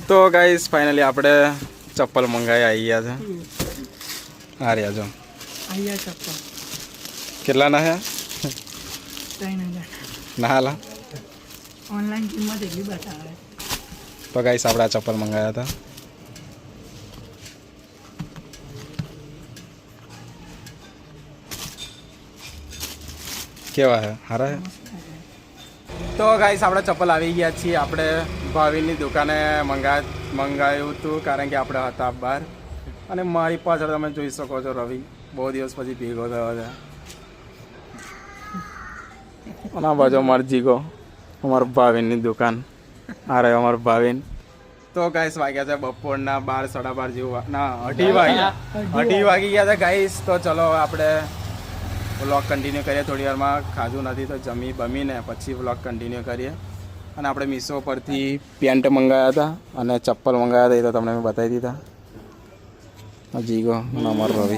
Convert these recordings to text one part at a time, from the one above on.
તો guys finally આપણે ચપ્પલ મંગાવી આવી ગયા છે. આ રહ્યા જો અહીંયા ચપ્પલ કેટલાના છે? 3000 ના હાલા. ઓનલાઈન કિંમત એટલી બતાવે. તો ગાઈસ આપણે આ ચપ્પલ મંગાવ્યા હતા. કેવા છે? સારા છે. તો ગાઈસ આપણે ચપ્પલ આવી ગયા છીએ. આપણે ભાવિનની દુકાને મંગાવ્યું હતું કારણ કે આપણે હતા બહાર. અને મારી પાછળ તમે જોઈ શકો છો રવિ બહુ દિવસ પછી ભેગો થયો છે. અને આ બાજુ અમારો જીગો, અમારો ભાવિનની દુકાન. આ રહ્યો અમારો ભાવિન. તો ગાઈસ વાગ્યા છે બપોરના 12 સાડા 12 જેવું. ના 8 વાગી ગયા છે ગાઈસ. તો ચલો આપણે વ્લોગ કન્ટિન્યુ કરીએ. થોડી વારમાં ખાધું નથી તો જમી બમીને પછી વ્લોગ કન્ટિન્યુ કરીએ. અને આપણે મીશો પરથી પેન્ટ મંગાવ્યા હતા અને ચપ્પલ મંગાવ્યા હતા, એ તો તમને મેં બતાવી દીધા. જીગો અમારો રવિ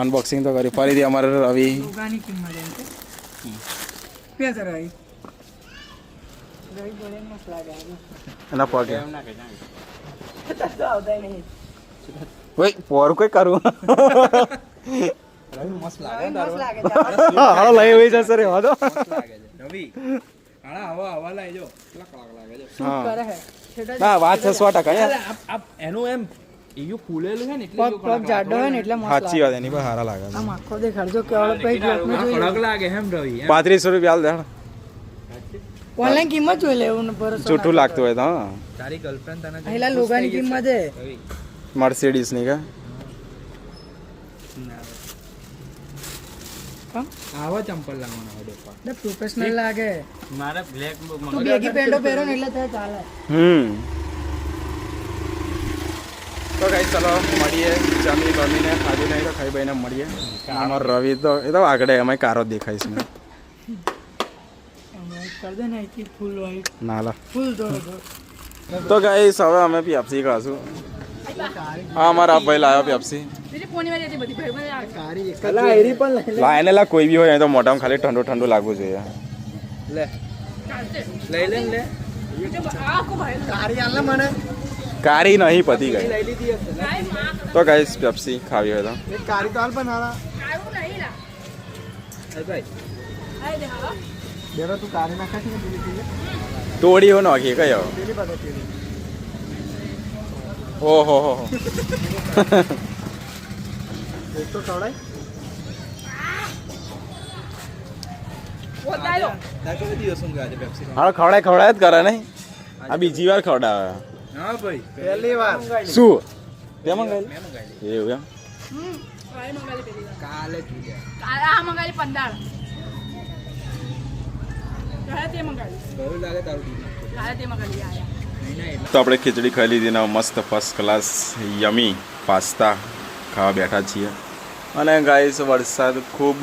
અનબોક્સિંગ તો કરી. ફરીથી અમારે રવિ એના પગે ભાઈ પોર કોઈ કરું હા લઈ હોય જશે રે વાદો ના વાત છે 100%. એનું એમ એવું ફૂલેલું છે ને એટલે પગ જાડો હોય ને એટલે મસ્ત સાચી વાત એની પર સારા લાગે. આમ આખો દેખાડજો કેવડો પૈ બ્લોકમાં જોઈ કડક લાગે એમ રવિ 3500 રૂપિયા દે. ઓનલાઈન કિંમત જોઈ લે એવું ભરોસો જૂઠું લાગતું હોય તો હા. તારી ગર્લફ્રેન્ડ તને પહેલા લોગાની કિંમત હે રવિ મર્સિડીઝ ની કે આવા ચંપલ લાવવાના હોય ડોપા એટલે પ્રોફેશનલ લાગે. મારે બ્લેક તું બેગી પેન્ટો પહેરો ને એટલે તે ચાલે. તો ગાઈસ ચલો મળીએ. જમી બમીને ખાધું નહીં તો ખાઈ ભાઈને મળીએ. અમારો રવિ તો એ તો આગળ એમાં કારો જ દેખાય છે. કર દે ને અહીંથી ફૂલ વાઈટ ના લા. ફૂલ દો તો ગાઈસ હવે અમે પેપ્સી ખાશું. હા અમારા ભાઈ લાવ્યો પેપ્સી. લા એને લા કોઈ બી હોય તો મોઢામાં ખાલી ઠંડુ ઠંડુ લાગવું જોઈએ. લે લઈ લે લે કારી નહીં પતી ગઈ. લઈ લીધી હશે તો ગાઈસ પેપ્સી ખાવી હોય તો એક કારી તો હાલ બનાવા ભાઈ બેરો તું કારી નાખા છે ને પેલી તોડી હો નાખી કયો. પેલી બધો પેલી ઓહો હો એક તો ખવડાય હા ખવડાય જ કરે નહીં. આ બીજી વાર ખવડાવે. હા ભાઈ પહેલી વાર શું તે મંગાવી એવું એમ. કાલે બહુ લાગે તારું તો આપણે ખીચડી ખાઈ લીધી ને મસ્ત ફર્સ્ટ ક્લાસ યમી પાસ્તા ખાવા બેઠા છીએ. અને ગાઈસ વરસાદ ખૂબ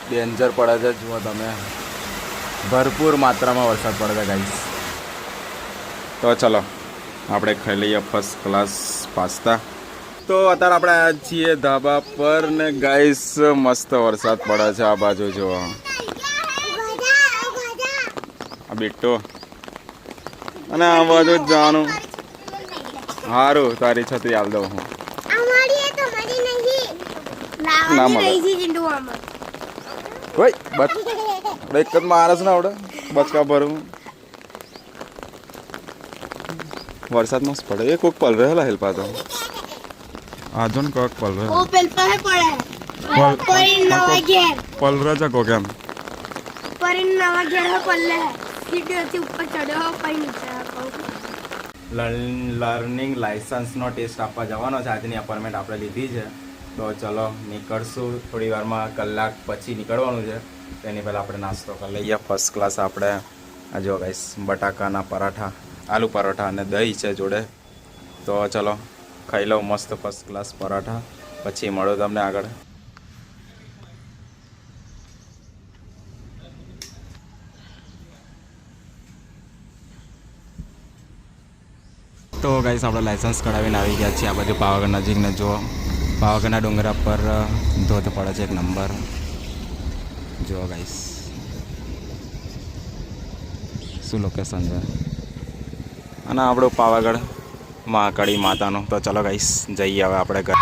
ડેન્જર પડે છે. જુઓ તમે ભરપૂર માત્રામાં વરસાદ પડે છે ગાઈસ. તો ચલો આપણે ખાઈ લઈએ ફર્સ્ટ ક્લાસ પાસ્તા. તો અત્યારે આપણે આવ્યા છીએ ધાબા પર ને ગાઈસ મસ્ત વરસાદ પડે છે આ બાજુ. જુઓ આ બેટો અને આ બાજુ જવાનું. સારું તારી છત્રી આલ દઉં હું. ના મળે કોઈ એક જ મારસ ને આવડે બચકા ભરવું. વરસાદ મસ્ત પડે. એ કોક પલ રહેલા હેલ્પા તો આ જો ને કોક પલ રહે પલ રહે છે કોક એમ. લર્નિંગ લાયસન્સનો ટેસ્ટ આપવા જવાનો છે. આજની અપોઇન્ટમેન્ટ આપણે લીધી છે. તો ચલો નીકળશું થોડી વારમાં. કલાક પછી નીકળવાનું છે. તેની પહેલાં આપણે નાસ્તો કરી લઈએ ફર્સ્ટ ક્લાસ. આપણે આ જો ગાઈસ બટાકાના પરાઠા, આલુ પરોઠા અને દહીં છે જોડે. તો ચલો ખાઈ લઉં મસ્ત ફર્સ્ટ ક્લાસ પરાઠા. પછી મળો તમને આગળ. તો ગાઈસ આપણે લાયસન્સ કઢાવીને આવી ગયા છીએ આ બાજુ પાવાગઢ નજીકને. જુઓ પાવાગઢના ડુંગરા પર ધોધ પડે છે એક નંબર. જુઓ ગાઈસ શું લોકેશન છે. અને આપણું પાવાગઢ મહાકાળી માતાનું. તો ચલો ગાઈસ જઈએ હવે આપણે ઘર.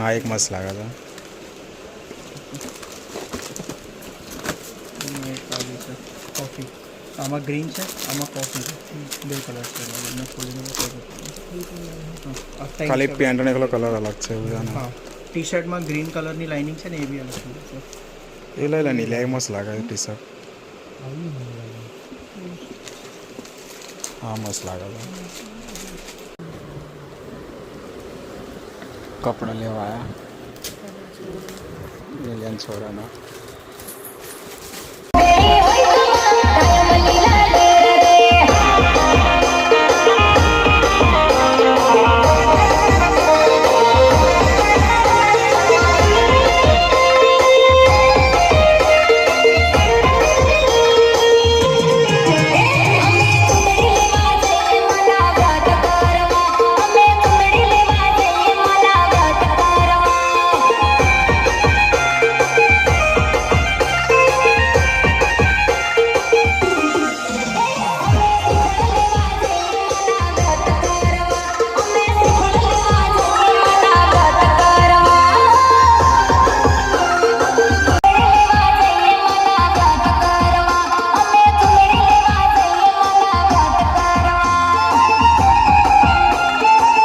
આ એક મસ્ત લાગે છે. કોફી આમાં ગ્રીન છે, આમાં કોફી છે, બે કલર છે. ખાલી પેન્ટનો એકલો કલર અલગ છે એવું છે ને. હા, ટી શર્ટમાં ગ્રીન કલરની લાઇનિંગ છે ને એ બી અલગ છે. એ લઈ લે નીલે, એ મસ્ત લાગે છે ટી શર્ટ. હા મસ્ત લાગે છે. કપડાં લેવા આવ્યા લીલિયન છોરાના.